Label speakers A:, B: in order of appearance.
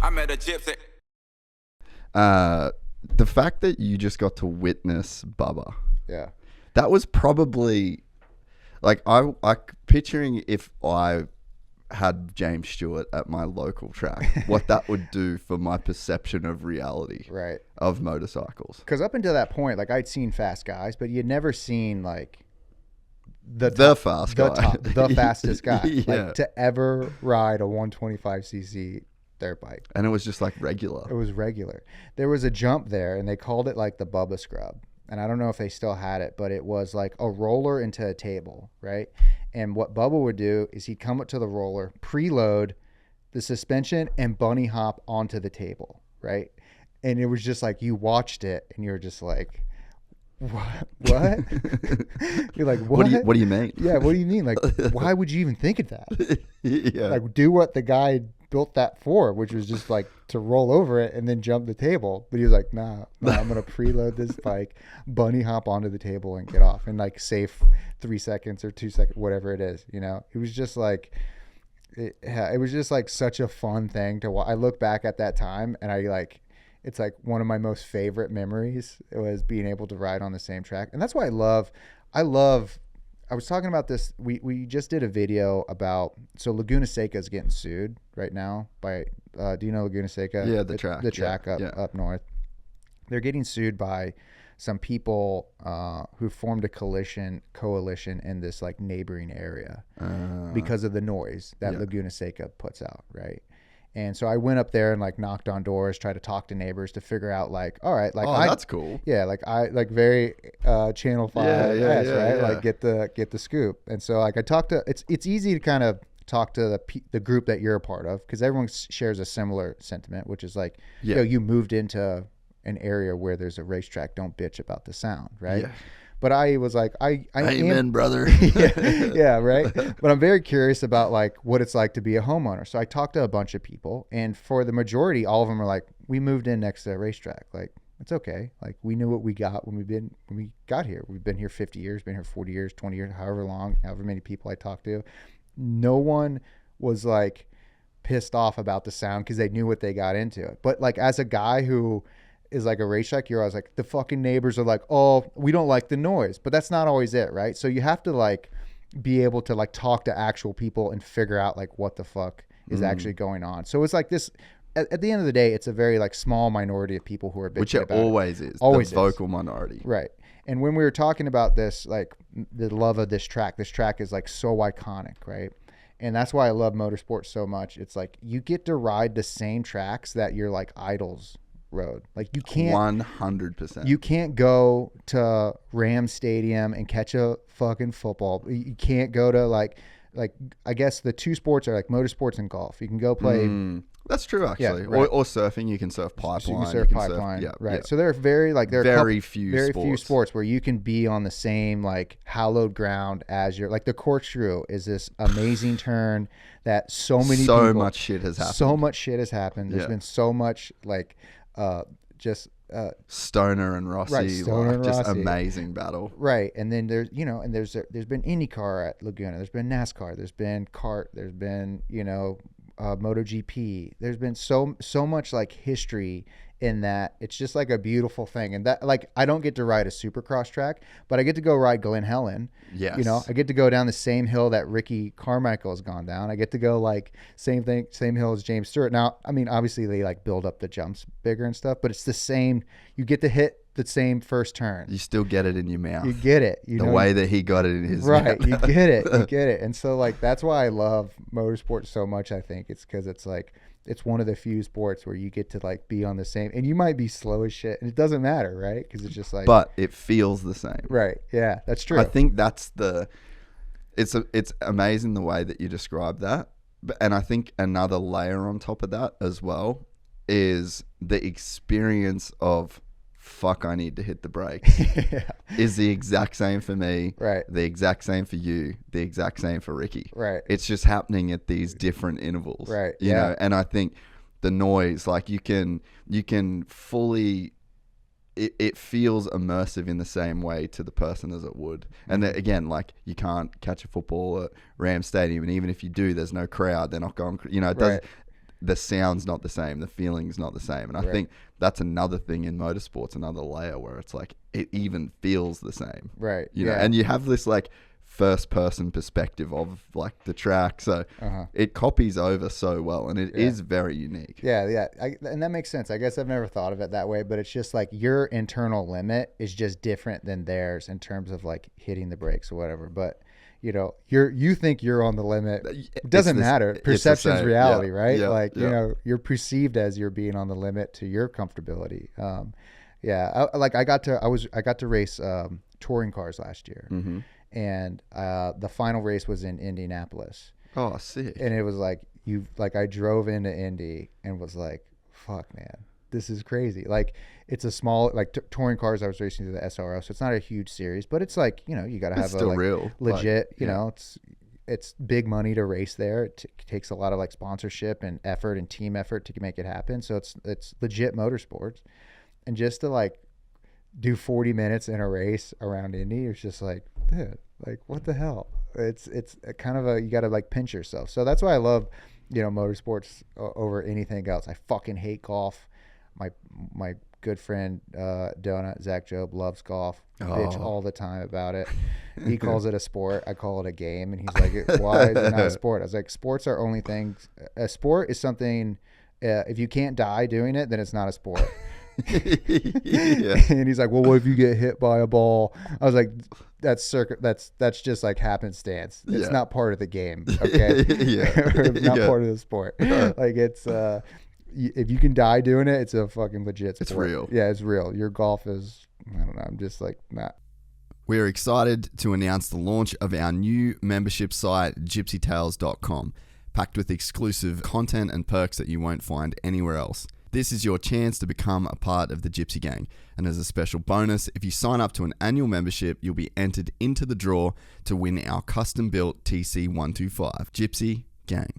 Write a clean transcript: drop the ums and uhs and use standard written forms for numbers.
A: I met a gypsy.
B: The fact that you just got to witness Bubba,
C: Yeah.
B: that was probably like I picturing if I had James Stewart at my local track, what that would do for my perception of reality,
C: Right.
B: of motorcycles.
C: Because up until that point, like I'd seen fast guys, but you'd never seen like the fastest guy,
B: Yeah.
C: like to ever ride a 125cc dirt bike.
B: And it was just like regular.
C: It was regular. There was a jump there, and they called it like the Bubba Scrub. And I don't know if they still had it, but it was like a roller into a table, right? And what Bubba would do is he'd come up to the roller, preload the suspension, and bunny hop onto the table, right? And it was just like you watched it, and you're just like, what? You're like, what?
B: What do you mean?
C: Yeah, what do you mean? Like, why would you even think of that?
B: Yeah.
C: Like, do what the guy built that for, which was just like to roll over it and then jump the table. But he was like, nah, I'm gonna preload this bike, bunny hop onto the table, and get off, and like save 3 seconds or 2 seconds, whatever it is. You know, it was just like it was just like such a fun thing to watch. I look back at that time, and it's like one of my most favorite memories. It was being able to ride on the same track, and that's why I was talking about this. We just did a video about, so Laguna Seca is getting sued right now by, do you know Laguna Seca?
B: Yeah, the track.
C: The track up north. They're getting sued by some people who formed a coalition in this like neighboring area because of the noise that Laguna Seca puts out, right? And so I went up there and like knocked on doors, tried to talk to neighbors to figure out like, all right, like
B: that's cool.
C: Yeah, like I like very Channel 5, right?
B: Yeah.
C: Like get the scoop. And so like I talked to, it's easy to kind of talk to the group that you're a part of, because everyone shares a similar sentiment, which is like, you moved into an area where there's a racetrack, don't bitch about the sound, right? Yeah. But I was like,
B: Amen, brother.
C: yeah, right. But I'm very curious about like what it's like to be a homeowner. So I talked to a bunch of people, and for the majority, all of them are like, we moved in next to a racetrack. Like, it's okay. Like, we knew what we got when we got here. We've been here 50 years, been here 40 years, 20 years, however many people I talked to. No one was like pissed off about the sound because they knew what they got into. But like, as a guy who is like a racetrack hero, I was like, the fucking neighbors are like, oh, we don't like the noise. But that's not always it, right? So you have to like be able to like talk to actual people and figure out like what the fuck is actually going on. So it's like this, at the end of the day, it's a very like small minority of people who are bitching,
B: which it
C: about
B: always
C: it.
B: is,
C: always
B: the vocal minority,
C: right? And when we were talking about this, like the love of this track is like so iconic, right? And that's why I love motorsports so much. It's like you get to ride the same tracks that your like idols rode. Like you can't
B: 100%.
C: You can't go to Ram Stadium and catch a fucking football. You can't go to like I guess the two sports are like motorsports and golf. You can go play.
B: That's true, actually.
C: Yeah, right.
B: Or surfing. You can surf pipeline.
C: So you can surf pipeline. Right. So there are very few sports where you can be on the same like hallowed ground as your, like the corkscrew is this amazing turn that so much shit has happened. There's been so much like
B: Stoner and Rossi,
C: right, Stoner and
B: just
C: Rossi.
B: amazing battle,
C: right? And then there's there's been IndyCar at Laguna, there's been NASCAR, there's been kart, there's been MotoGP. There's been so much like history in that. It's just like a beautiful thing. And that, like, I don't get to ride a supercross track, but I get to go ride Glen Helen.
B: Yes.
C: I get to go down the same hill that Ricky Carmichael has gone down. I get to go like same hill as James Stewart. Now, I mean, obviously they like build up the jumps bigger and stuff, but it's the same. You get to hit the same first turn.
B: You still get it in your mouth.
C: You get it.
B: The way that he got it in his
C: right.
B: mouth.
C: You get it. And so like that's why I love motorsports so much. I think it's because it's like it's one of the few sports where you get to like be on the same, and you might be slow as shit, and it doesn't matter, right? Because it's just like,
B: but it feels the same,
C: right? Yeah, that's true.
B: I think that's it's amazing the way that you describe that, and I think another layer on top of that as well is the experience of fuck, I need to hit the brakes.
C: Yeah.
B: Is the exact same for me,
C: right? The
B: exact same for you, the exact same for Ricky,
C: right?
B: It's just happening at these different intervals,
C: right?
B: You know, and I think the noise, like you can fully, it feels immersive in the same way to the person as it would. And then, again, like you can't catch a football at Ram Stadium, and even if you do, there's no crowd. They're not going, it does. the sound's not the same, the feeling's not the same. And I think that's another thing in motorsports, another layer where it's like it even feels the same.
C: Right.
B: You know, and you have this like first person perspective of like the track, so it copies over so well, and it is very unique.
C: And that makes sense. I guess I've never thought of it that way, but it's just like your internal limit is just different than theirs in terms of like hitting the brakes or whatever. But you know, you think you're on the limit. It doesn't matter. Perception's reality, right? Like you know, you're perceived as you're being on the limit to your comfortability. I got to race touring cars last year. And the final race was in Indianapolis.
B: Oh, sick.
C: And it was like I drove into Indy and was like, fuck, man, this is crazy. Like it's a small, like touring cars. I was racing to the SRO, so it's not a huge series, but it's like, you know, you got to have a like,
B: real,
C: legit, you know, it's big money to race there. It takes a lot of like sponsorship and effort and team effort to make it happen. So it's legit motorsports. And just to like do 40 minutes in a race around Indy, it's just like, dude, like what the hell? It's a kind of you got to like pinch yourself. So that's why I love, you know, motorsports over anything else. I fucking hate golf. My good friend Donut Zach Job loves golf. Bitch all the time about it. He calls it a sport. I call it a game, and he's like, why is it not a sport? I was like, sports are only things. A sport is something. If you can't die doing it, then it's not a sport. And he's like, well, what if you get hit by a ball? I was like, that's just like happenstance. It's not part of the game. Okay. Not part of the sport. Like it's if you can die doing it, it's a fucking legit sport.
B: It's real.
C: Yeah, it's real. Your golf is, I don't know, I'm just like not.
B: We're excited to announce the launch of our new membership site, gypsytales.com, packed with exclusive content and perks that you won't find anywhere else. This is your chance to become a part of the Gypsy Gang. And as a special bonus, if you sign up to an annual membership, you'll be entered into the draw to win our custom-built TC125. Gypsy Gang.